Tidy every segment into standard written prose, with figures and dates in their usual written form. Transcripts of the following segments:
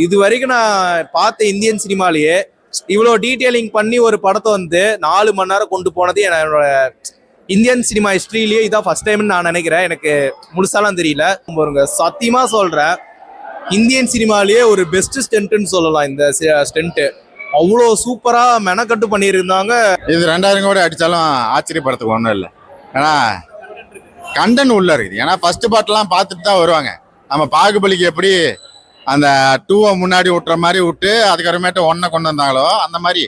இது வரைக்கும் நான் பார்த்த இந்தியன் சினிமாலேயே இவ்வளோ டீட்டெயிலிங் பண்ணி ஒரு படத்தை வந்து 4 மணி நேரம் கொண்டு போனது என்னோட இந்தியன் சினிமா ஹிஸ்ட்ரியிலேயே இதான் ஃபர்ஸ்ட் டைம்னு நான் நினைக்கிறேன். எனக்கு முழுசாலாம் தெரியல. சத்தியமா சொல்றேன், இந்தியன் சினிமாலேயே ஒரு பெஸ்ட் ஸ்டென்ட்னு சொல்லலாம். இந்த ஸ்டென்ட்டு அவ்வளோ சூப்பரா மெனக்கட்டு பண்ணியிருந்தாங்க. இது 2000 கூட அடிச்சாலும் ஆச்சரியப்படுறதுக்கு ஒன்றும் இல்லை. ஏன்னா கண்டன் உள்ள இருக்குது. ஏன்னா ஃபர்ஸ்ட் பார்ட்லாம் பார்த்துட்டு தான் வருவாங்க. நம்ம பாகுபலிக்கு எப்படி அந்த 2 முன்னாடி விட்டுற மாதிரி விட்டு அதுக்கப்புறமேட்டு 1 கொண்டு வந்தாங்களோ அந்த மாதிரி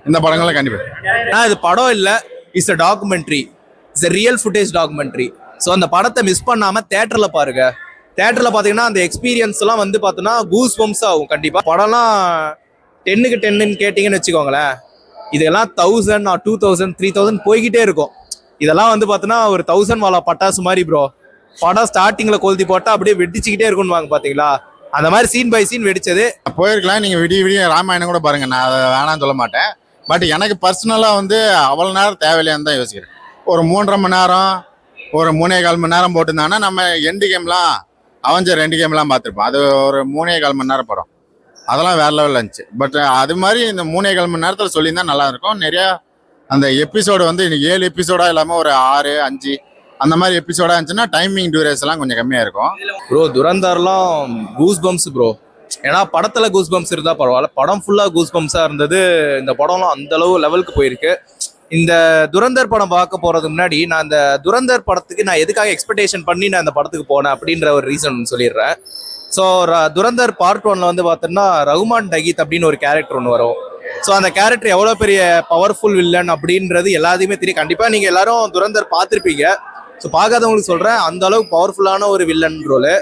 இந்த படங்களும் கண்டிப்பா. இது படம் இல்லை, it's a documentary, it's a real footage documentary. So அந்த படத்தை மிஸ் பண்ணாம தேட்டரில் பாருங்க. தேட்டரில் பார்த்தீங்கன்னா அந்த எக்ஸ்பீரியன்ஸ் எல்லாம் வந்து பார்த்தோன்னா கூஸ் பம்ப்ஸ் ஆகும். கண்டிப்பாக படம்லாம் 10க்கு 10ன்னு கேட்டிங்கன்னு வச்சுக்கோங்களேன், இதெல்லாம் 1000 or 2000 3000 போய்கிட்டே இருக்கும். இதெல்லாம் வந்து பார்த்தோன்னா ஒரு 1000 வாலா பட்டாசு மாதிரி ப்ரோ. படம் ஸ்டார்டிங்கில் கொளுத்தி போட்டால் அப்படியே வெடிச்சுக்கிட்டே இருக்குன்னு வாங்க பார்த்தீங்களா, அந்த மாதிரி சீன் பை சீன் வெடிச்சது. போயிருக்கலாம். நீங்கள் விடிய ராமாயணம் கூட பாருங்க, நான் அதை வேணாம்னு சொல்ல மாட்டேன். பட் எனக்கு பர்சனலாக வந்து அவ்வளோ நேரம் தேவையில்லையான்னு தான் யோசிக்கிறேன். ஒரு 3.5 மணி நேரம், ஒரு 3.25 மணி நேரம் போட்டிருந்தாங்கன்னா நம்ம எண்டு கேம்லாம் அவஞ்சர் 2 கேம்லாம் பார்த்துருப்போம். அது ஒரு 3.25 மணி நேரம் படம், அதெல்லாம் வேற லெவலில் இருந்துச்சு. பட் அது மாதிரி இந்த 3.25 மணி நேரத்தில் சொல்லியிருந்தா நல்லா இருக்கும். நிறையா அந்த எபிசோடு வந்து 7 எபிசோடாக இல்லாமல் ஒரு 6 5 அந்த மாதிரி எபிசோடா இருந்துச்சுன்னா டைமிங் டியூரேஷன்லாம் கொஞ்சம் கம்மியா இருக்கும். ப்ரோ துரந்தர்லாம் கூஸ் பம்ப்ஸ் ப்ரோ. ஏன்னா படத்துல கூஸ் பம்ப்ஸ் இருந்தா பரவாயில்ல, படம் ஃபுல்லா கூஸ் பம்ப்ஸா இருந்தது. இந்த படம்லாம் அந்த அளவு லெவலுக்கு போயிருக்கு. இந்த துரந்தர் படம் பார்க்க போறதுக்கு முன்னாடி நான் இந்த துரந்தர் படத்துக்கு நான் எதுக்காக எக்ஸ்பெக்டேஷன் பண்ணி நான் இந்த படத்துக்கு போனேன் அப்படின்ற ஒரு ரீசன் சொல்லிடுறேன். ஸோ துரந்தர் பார்ட் 1ல வந்து பார்த்தோம்னா ரகுமான் தகீத் அப்படின்னு ஒரு கேரக்டர் ஒன்று வரும். ஸோ அந்த கேரக்டர் எவ்வளோ பெரிய பவர்ஃபுல் வில்லன் அப்படின்றது எல்லாத்தையுமே தெரியும். கண்டிப்பாக நீங்கள் எல்லாரும் துரந்தர் பார்த்துருப்பீங்க. ஸோ பார்க்காதவங்களுக்கு சொல்கிறேன், அந்த அளவுக்கு பவர்ஃபுல்லான ஒரு வில்லன் ரோலு.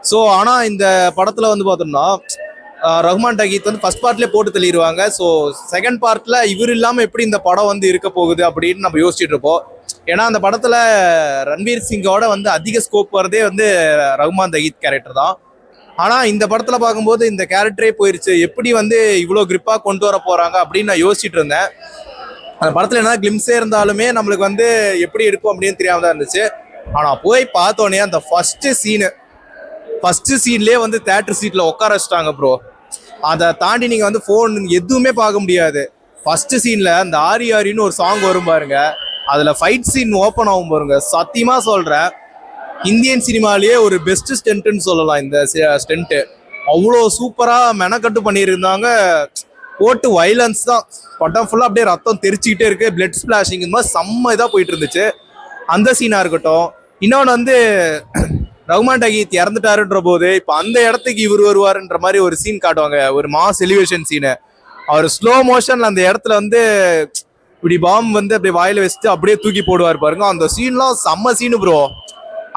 ஸோ ஆனால் இந்த படத்தில் வந்து பார்த்தோம்னா ரகுமான் தகீத் வந்து ஃபர்ஸ்ட் பார்ட்லேயே போட்டு தள்ளிடுவாங்க. ஸோ செகண்ட் பார்ட்டில் இவர் இல்லாமல் எப்படி இந்த படம் வந்து இருக்க போகுது அப்படின்னு நம்ம யோசிச்சுட்டு இருப்போம். ஏன்னா அந்த படத்தில் ரன்வீர் சிங்கோட வந்து அதிக ஸ்கோப் வரதே வந்து ரகுமான் தகீத் கேரக்டர் தான். ஆனால் இந்த படத்தில் பார்க்கும்போது இந்த கேரக்டரே போயிருச்சு. எப்படி வந்து இவ்வளோ கிரிப்பாக கொண்டு வர போகிறாங்க அப்படின்னு நான் யோசிச்சுட்டு இருந்தேன். அந்த படத்தில் என்ன கிளிம்ஸே இருந்தாலுமே நம்மளுக்கு வந்து எப்படி இருக்கும் அப்படின்னு தெரியாம தான் இருந்துச்சு. ஆனால் போய் பார்த்தோன்னே அந்த ஃபர்ஸ்ட் சீன்லேயே வந்து தேட்டர் சீட்டில் உட்கார வச்சிட்டாங்க ப்ரோ. அதை தாண்டி நீங்கள் வந்து ஃபோன் எதுவுமே பார்க்க முடியாது. ஃபர்ஸ்ட் சீனில் அந்த ஆரி ஆரின்னு ஒரு சாங் வரும் பாருங்க, அதில் ஃபைட் சீன் ஓப்பன் ஆகும் பாருங்க. சத்தியமாக சொல்கிறேன், இந்தியன் சினிமாலேயே ஒரு பெஸ்ட் ஸ்டென்ட்னு சொல்லலாம். இந்த ஸ்டென்ட்டு அவ்வளோ சூப்பராக மெனக்கட்டு பண்ணியிருந்தாங்க. போட்டு வைலன்ஸ் தான், படம் ஃபுல்லாக அப்படியே ரத்தம் தெரிச்சுக்கிட்டே இருக்கு, பிளட் ஸ்பிளாஷிங் இந்த மாதிரி செம்ம இதாக போயிட்டு இருந்துச்சு. அந்த சீனாக இருக்கட்டும். இன்னொன்று வந்து ரகுமான் தகீத் இறந்துட்டாருன்ற போது இப்போ அந்த இடத்துக்கு இவர் வருவாருன்ற மாதிரி ஒரு சீன் காட்டுவாங்க, ஒரு மாஸ் எலிவேஷன் சீனு. அவர் ஸ்லோ மோஷன்ல அந்த இடத்துல வந்து இப்படி பாம்பு வந்து அப்படியே வாயில வச்சுட்டு அப்படியே தூக்கி போடுவார் பாருங்க. அந்த சீன்லாம் செம்ம சீனு ப்ரோ.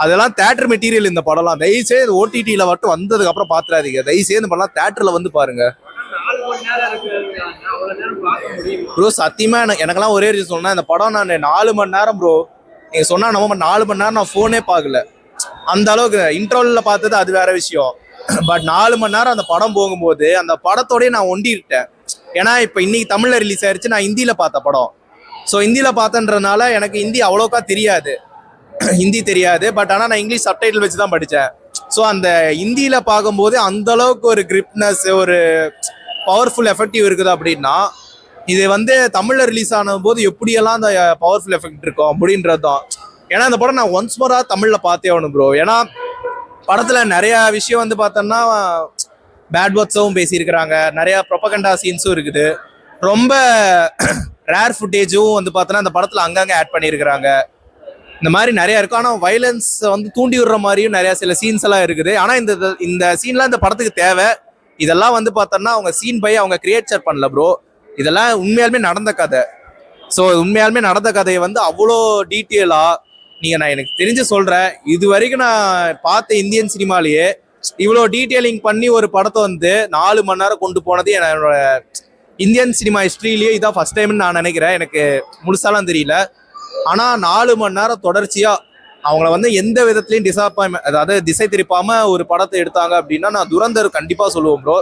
அதெல்லாம் தேட்டர் மெட்டீரியல். இந்த படம்லாம் தயவுசெய்து OTTல மட்டும் வந்ததுக்கு அப்புறம் பாத்துறாதீங்க. தயவுசெய்து இந்த படம்லாம் தேட்டர்ல வந்து பாருங்க ப்ரோ. சத்தியமா எனக்கெல்லாம் ஒரே விஷயம் சொன்னா, இந்த படம் நான் 4 மணி நேரம் ப்ரோ, நீங்க சொன்னா நம்ம 4 மணி நேரம் நான் போனே பார்க்கல. அந்த அளவுக்கு இன்ட்ரோல்ல பார்த்தது அது வேற விஷயம். பட் 4 மணி நேரம் அந்த படம் போகும்போது அந்த படத்தோடய நான் ஒண்டிட்டேன். ஏன்னா இப்போ இன்னைக்கு தமிழ்ல ரிலீஸ் ஆயிருச்சு, நான் ஹிந்தியில பார்த்த படம். ஸோ ஹிந்தியில பார்த்தன்றதுனால எனக்கு ஹிந்தி அவ்வளோக்கா தெரியாது, ஹிந்தி தெரியாது. பட் ஆனால் நான் இங்கிலீஷ் சப்டைட்டில் வச்சு தான் படித்தேன். ஸோ அந்த ஹிந்தியில பார்க்கும்போது அந்த அளவுக்கு ஒரு கிரிப்னஸ், ஒரு பவர்ஃபுல் எஃபெக்டிவ் இருக்குது அப்படின்னா, இது வந்து தமிழ்ல ரிலீஸ் ஆன போது எப்படியெல்லாம் அந்த பவர்ஃபுல் எஃபெக்ட் இருக்கும் அப்படின்றது தான். ஏன்னா இந்த படம் நான் ஒன்ஸ் மோரா தமிழ்ல பார்த்தே ஆகணும் ப்ரோ. ஏன்னா படத்துல நிறைய விஷயம் வந்து பார்த்தோம்னா பேட் வேர்ட்ஸும் பேசியிருக்கிறாங்க, நிறைய ப்ரொபகண்டா சீன்ஸும் இருக்குது, ரொம்ப ரேர் ஃபுட்டேஜும் வந்து பார்த்தோன்னா அந்த படத்துல அங்கங்கே ஆட் பண்ணியிருக்கிறாங்க. இந்த மாதிரி நிறைய இருக்கும். ஆனால் வைலன்ஸ் வந்து தூண்டி விடுற மாதிரியும் நிறைய சில சீன்ஸ் எல்லாம் இருக்குது. ஆனால் இந்த சீன்லாம் இந்த படத்துக்கு தேவை. இதெல்லாம் வந்து பார்த்தோம்னா அவங்க சீன் பை அவங்க கிரியேச்சர் பண்ணல ப்ரோ, இதெல்லாம் உண்மையாலுமே நடந்த கதை. ஸோ உண்மையாலுமே நடந்த கதையை வந்து அவ்வளோ டீட்டெயிலாக நான் எனக்கு தெரிஞ்சு சொல்கிறேன், இது வரைக்கும் நான் பார்த்த இந்தியன் சினிமாலேயே இவ்வளோ டீட்டெயிலிங் பண்ணி ஒரு படத்தை வந்து 4 மணி நேரம் கொண்டு போனது என்னோட இந்தியன் சினிமா ஹிஸ்ட்ரியிலேயே இதான் ஃபர்ஸ்ட் டைம்னு நான் நினைக்கிறேன். எனக்கு முழுசாலாம் தெரியல. ஆனால் 4 மணி நேரம் தொடர்ச்சியாக அவங்கள வந்து எந்த விதத்துலையும் டிசாப்பாயின்மெண்ட், அதாவது திசை திருப்பாமல் ஒரு படத்தை எடுத்தாங்க அப்படின்னா நான் துரந்தர் கண்டிப்பாக சொல்லுவோம் ப்ரோ.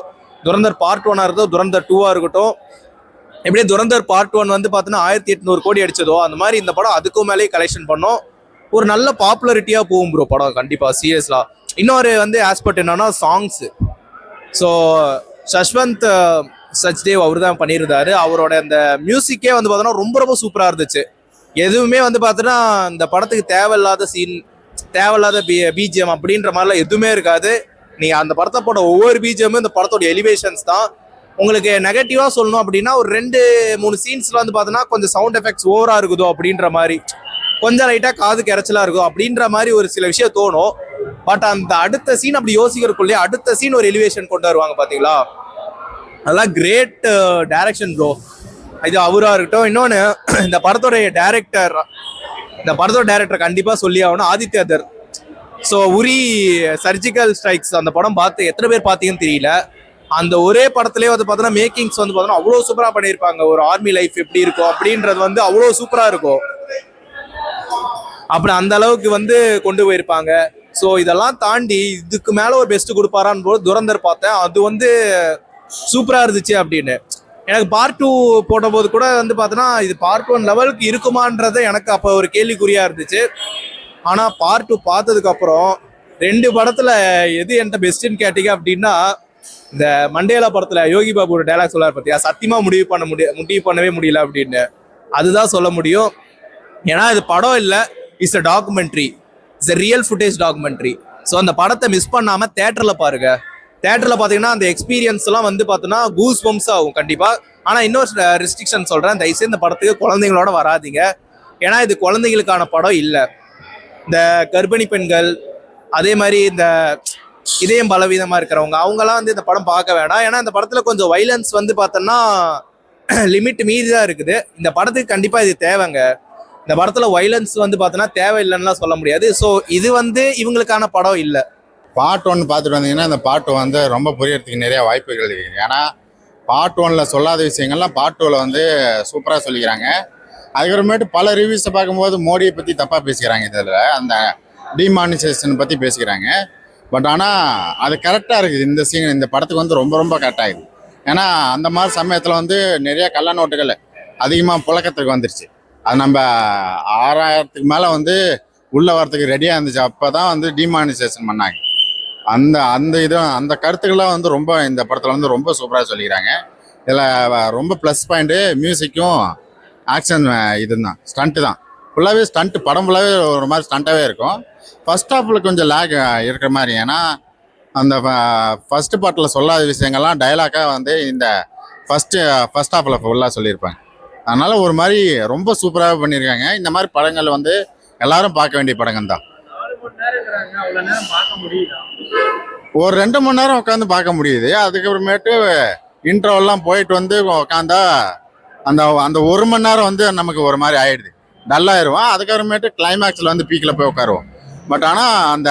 துரந்தர் பார்ட் 1 இருக்கட்டும், துரந்தர் 2 இருக்கட்டும். எப்படியே துரந்தர் பார்ட் 1 வந்து பார்த்தீங்கன்னா 1800 கோடி அடிச்சதோ அந்த மாதிரி இந்த படம் அதுக்கும் மேலேயே கலெக்ஷன் பண்ணோம். ஒரு நல்ல பாப்புலரிட்டியாக போகும் ப்ரோ படம் கண்டிப்பாக, சீரியஸ்லாம். இன்னொரு வந்து ஆஸ்பெக்ட் என்னன்னா சாங்ஸு. ஸோ சஷ்வந்த் சச்தேவ் அவர் தான் பண்ணியிருந்தாரு. அவரோட அந்த மியூசிக்கே வந்து பார்த்தோன்னா ரொம்ப ரொம்ப சூப்பராக இருந்துச்சு. எதுவுமே வந்து பார்த்தோன்னா இந்த படத்துக்கு தேவையில்லாத சீன், தேவையில்லாத பிஜிஎம் அப்படின்ற மாதிரிலாம் எதுவுமே இருக்காது. நீ அந்த படத்தை போட ஒவ்வொரு பிஜிஎம்மும் இந்த படத்தோட எலிவேஷன்ஸ் தான். உங்களுக்கு நெகட்டிவாக சொல்லணும் அப்படின்னா ஒரு 2-3 சீன்ஸில் வந்து பார்த்தோன்னா கொஞ்சம் சவுண்ட் எஃபெக்ட்ஸ் ஓவராக இருக்குதோ அப்படின்ற மாதிரி, கொஞ்சம் லைட்டாக காது கரைச்சலாக இருக்கும் அப்படின்ற மாதிரி ஒரு சில விஷயம் தோணும். பட் அந்த அடுத்த சீன் அப்படி யோசிக்கிறதுக்குள்ளே அடுத்த சீன் ஒரு எலிவேஷன் கொண்டு வருவாங்க பார்த்தீங்களா, அதெல்லாம் கிரேட் டைரக்ஷன் ப்ரோ. இது அவராக இருக்கட்டும். இன்னொன்று இந்த படத்தோட டைரக்டர் கண்டிப்பாக சொல்லி ஆகணும், ஆதித்யா தர். ஸோ உரி சர்ஜிக்கல் ஸ்ட்ரைக்ஸ் அந்த படம் பார்த்து எத்தனை பேர் பார்த்தீங்கன்னு தெரியல. அந்த ஒரே படத்துலேயே வந்து பார்த்தோன்னா மேக்கிங்ஸ் வந்து பார்த்தோன்னா அவ்வளோ சூப்பராக பண்ணியிருப்பாங்க. ஒரு ஆர்மி லைஃப் எப்படி இருக்கும் அப்படின்றது வந்து அவ்வளோ சூப்பராக இருக்கும். அப்படி அந்த அளவுக்கு வந்து கொண்டு போயிருப்பாங்க. ஸோ இதெல்லாம் தாண்டி இதுக்கு மேலே ஒரு பெஸ்ட் கொடுப்பாரான்னு போது துரந்தர் பார்த்தேன். அது வந்து சூப்பராக இருந்துச்சு அப்படின்னு. எனக்கு பார்ட் 2 போட்ட போது கூட வந்து பார்த்தோன்னா இது பார்ட் 1 லெவலுக்கு இருக்குமான்றது எனக்கு அப்போ ஒரு கேள்விக்குறியாக இருந்துச்சு. ஆனால் பார்ட் 2 பார்த்ததுக்கப்புறம் 2 படத்தில் எது என்கிட்ட பெஸ்ட்டுன்னு கேட்டீங்க அப்படின்னா, இந்த மண்டேலா படத்தில் யோகி பாபு ஒரு டைலாக் சொல்லார் பார்த்தியா, சத்தியமாக முடிவு பண்ணவே முடியல அப்படின்னு. அதுதான் சொல்ல முடியும். ஏன்னா இது படம் இல்லை, it's a documentary, it's a real footage documentary. So அந்த படத்தை மிஸ் பண்ணாமல் தேட்டரில் பாருங்க. தேட்டரில் பார்த்தீங்கன்னா அந்த எக்ஸ்பீரியன்ஸ்லாம் வந்து பார்த்தோன்னா கூஸ் பம்ஸ் ஆகும் கண்டிப்பாக. ஆனால் இன்னொரு ரெஸ்ட்ரிக்ஷன் சொல்கிறேன், தயவுசெய்து இந்த படத்துக்கு குழந்தைங்களோட வராதிங்க. ஏன்னா இது குழந்தைங்களுக்கான படம் இல்லை. இந்த கர்ப்பிணி பெண்கள், அதே மாதிரி இந்த இதயம் பலவீனமாக இருக்கிறவங்க, அவங்களாம் வந்து இந்த படம் பார்க்க வேண்டாம். ஏன்னா இந்த படத்தில் கொஞ்சம் வைலன்ஸ் வந்து பார்த்தோன்னா லிமிட் மீறி தான் இருக்குது. இந்த படத்துக்கு கண்டிப்பாக இது தேவைங்க. இந்த படத்தில் வைலன்ஸ் வந்து பார்த்தோன்னா தேவையில்லைன்னுலாம் சொல்ல முடியாது. ஸோ இது வந்து இவங்களுக்கான படம் இல்லை. பார்ட் 1 பார்த்துட்டு வந்தீங்கன்னா இந்த பார்ட் 2 வந்து ரொம்ப புரியறதுக்கு நிறைய வாய்ப்புகள் இருக்குது. ஏன்னா பார்ட் 1ல் சொல்லாத விஷயங்கள்லாம் பார்ட் 2ல் வந்து சூப்பராக சொல்லிக்கிறாங்க. அதுக்கப்புறமேட்டு பல ரிவ்யூஸை பார்க்கும்போது மோடியை பற்றி தப்பாக பேசிக்கிறாங்க, இதில் அந்த டிமானிசேஷன் பற்றி பேசிக்கிறாங்க. பட் ஆனால் அது கரெக்டாக இருக்குது. இந்த சீன் இந்த படத்துக்கு வந்து ரொம்ப ரொம்ப கரெக்டாக இருக்குது. ஏன்னா அந்த மாதிரி சமயத்தில் வந்து நிறைய கள்ள நோட்டுகள் அதிகமாக புழக்கத்துக்கு வந்துருச்சு. அது நம்ம 6000க்கு மேலே வந்து உள்ளே வரத்துக்கு ரெடியாக இருந்துச்சு. அப்போ தான் வந்து டிமானிசேஷன் பண்ணாங்க. அந்த கருத்துக்கள்லாம் வந்து ரொம்ப இந்த படத்தில் வந்து ரொம்ப சூப்பராக சொல்லிக்கிறாங்க. இதில் ரொம்ப ப்ளஸ் பாயிண்ட்டு மியூசிக்கும் ஆக்ஷன் இதுதான், ஸ்டண்ட்டு தான். ஃபுல்லாகவே ஸ்டண்ட்டு, படம் ஃபுல்லாகவே ஒரு மாதிரி ஸ்டண்ட்டாகவே இருக்கும். ஃபர்ஸ்ட் ஹாஃபில் கொஞ்சம் லேக் இருக்கிற மாதிரி. ஏன்னா அந்த ஃபஸ்ட்டு பார்ட்டில் சொல்லாத விஷயங்கள்லாம் டைலாக்காக வந்து இந்த ஃபர்ஸ்ட் ஹாஃபில் ஃபுல்லாக சொல்லியிருப்பாங்க. அதனால் ஒரு மாதிரி ரொம்ப சூப்பராக பண்ணியிருக்காங்க. இந்த மாதிரி படங்கள் வந்து எல்லாரும் பார்க்க வேண்டிய படங்கள் தான். ஒரு 2 மணி நேரம் உட்காந்து பார்க்க முடியுது. அதுக்கப்புறமேட்டு இன்ட்ரோவெல்லாம் போயிட்டு வந்து உட்காந்தா அந்த 1 மணி நேரம் வந்து நமக்கு ஒரு மாதிரி ஆயிடுது, டல்லாயிருவோம். அதுக்கப்புறமேட்டு கிளைமேக்ஸில் வந்து பீக்கில் போய் உட்காருவோம். பட் ஆனால் அந்த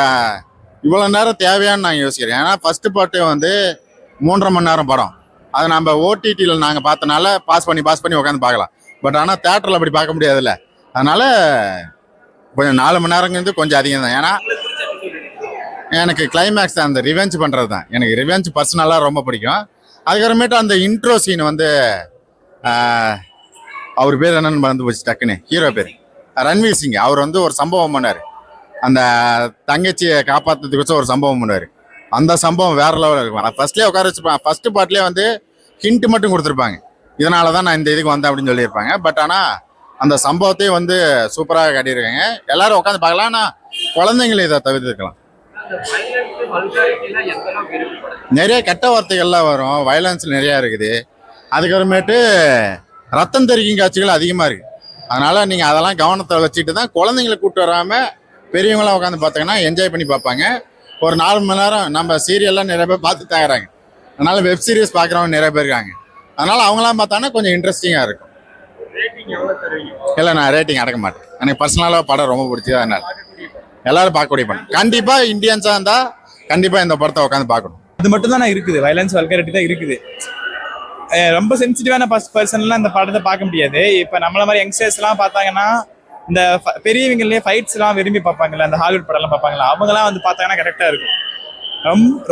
இவ்வளோ நேரம் தேவையான்னு நான் யோசிக்கிறேன். ஏன்னா ஃபஸ்ட்டு பார்ட்டு வந்து 3.5 மணி நேரம் படம். அது நம்ம ஓடிடியில் நாங்கள் பார்த்தனால பாஸ் பண்ணி உட்காந்து பார்க்கலாம். பட் ஆனால் தேட்டரில் அப்படி பார்க்க முடியாதுல்ல. அதனால் கொஞ்சம் 4 மணி நேரங்கிறது கொஞ்சம் அதிகம் தான். ஏன்னா எனக்கு கிளைமேக்ஸ் அந்த ரிவெஞ்ச் பண்ணுறது தான். எனக்கு ரிவெஞ்ச் பர்சனலாக ரொம்ப பிடிக்கும். அதுக்கப்புறமேட்டு அந்த இன்ட்ரோ சீன் வந்து அவர் பேர் என்னன்னு மறந்து போச்சு டக்குன்னு, ஹீரோ பேர் ரன்வீர் சிங். அவர் வந்து ஒரு சம்பவம் பண்ணார், அந்த தங்கச்சியை காப்பாற்றுறதுக்கு ஒரு சம்பவம் பண்ணுவார். அந்த சம்பவம் வேற லெவலில் இருக்கும். நான் ஃபர்ஸ்ட்லேயே உட்கார வச்சுப்பேன். ஃபர்ஸ்ட் பார்ட்லேயே வந்து ஹிண்ட் மட்டும் கொடுத்துருப்பாங்க, இதனால தான் நான் இந்த இதுக்கு வந்தேன் அப்படின்னு சொல்லியிருப்பாங்க. பட் ஆனால் அந்த சம்பவத்தையும் வந்து சூப்பராக காட்டியிருக்காங்க. எல்லாரும் உட்காந்து பார்க்கலாம். ஆனால் குழந்தைங்களை இதை தவிர்த்துக்கலாம். நிறைய கெட்ட வார்த்தைகள்லாம் வரும், வயலன்ஸ் நிறையா இருக்குது. அதுக்கப்புறமேட்டு ரத்தம் தெரிக்கும் காட்சிகள் அதிகமாக இருக்குது. அதனால் நீங்கள் அதெல்லாம் கவனத்தை வச்சுட்டு தான் குழந்தைங்களை கூப்பிட்டு வராமல் பெரியவங்களாம் உட்காந்து பார்த்தாங்கன்னா என்ஜாய் பண்ணி பார்ப்பாங்க. ஒரு 4 மணி நேரம் நம்ம சீரியல்லாம் நிறைய பேர் பார்த்து தாங்கிறாங்க. அதனால் வெப் சீரிஸ் பார்க்குறவங்க நிறைய பேர் இருக்காங்க. அதனால் அவங்களாம் பார்த்தாங்கன்னா கொஞ்சம் இன்ட்ரெஸ்டிங்காக இருக்கும். இல்லை, நான் ரேட்டிங் அடக்க மாட்டேன். எனக்கு பர்சனலாக படம் ரொம்ப பிடிச்சது. அதனால் எல்லாரும் பார்க்கக்கூடிய படம். கண்டிப்பாக இந்தியன்ஸாக இருந்தால் கண்டிப்பாக இந்த படத்தை உட்காந்து பார்க்கணும். அது மட்டும் தான் இருக்குது, வயலன்ஸ் வல்கரிட்டி தான் இருக்குது. ரொம்ப சென்சிட்டிவான பர்சன்லாம் இந்த படத்தை பார்க்க முடியாது. இப்போ நம்மள மாதிரி யங்ஸ்டர்ஸ்லாம் பார்த்தாங்கன்னா இந்த பெரியவங்களே ஃபைட்ஸ்லாம் விரும்பி பார்ப்பாங்கல்ல, அந்த ஹாலிவுட் படம்லாம் பார்ப்பாங்களா, அவங்களாம் வந்து பார்த்தாங்கன்னா கரெக்டாக இருக்கும்.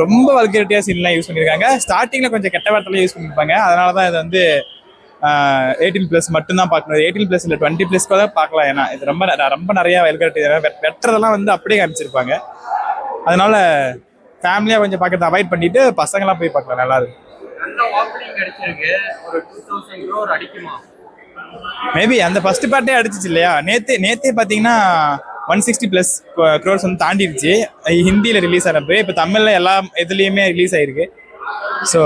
ரொம்ப வல்கரிட்டியாக சீன்லாம் யூஸ் பண்ணியிருக்காங்க. ஸ்டார்டிங்கில் கொஞ்சம் கெட்ட வார்த்தைலாம் யூஸ் பண்ணியிருப்பாங்க. அதனால தான் இது வந்து 18+ மட்டும்தான் பார்க்கணும். 18+ இல்லை 20+ கூட பார்க்கலாம். ஏன்னா இது ரொம்ப நிறைய வல்கரிட்டி, வெட்டுறதெல்லாம் வந்து அப்படியே காமிச்சிருப்பாங்க. அதனால ஃபேமிலியாக கொஞ்சம் பார்க்கறத அவாய்ட் பண்ணிட்டு பசங்களாம் போய் பார்க்கலாம், நல்லா இருக்கும். நல்ல ஓப்பனிங் அடிச்சிருக்கு. ஒரு 2000 crore அடிக்குமா? மேபி அந்த ஃபர்ஸ்ட் பார்ட்டே அடிச்சிச்சு இல்லையா, நேத்தே பார்த்தீங்கன்னா 160+ crores வந்து தாண்டிடுச்சு. ஹிந்தியில் ரிலீஸ் ஆனப்போ இப்போ தமிழில் எல்லா இதுலேயுமே ரிலீஸ் ஆயிருக்கு. ஸோ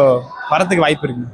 வரத்துக்கு வாய்ப்பு இருக்கு.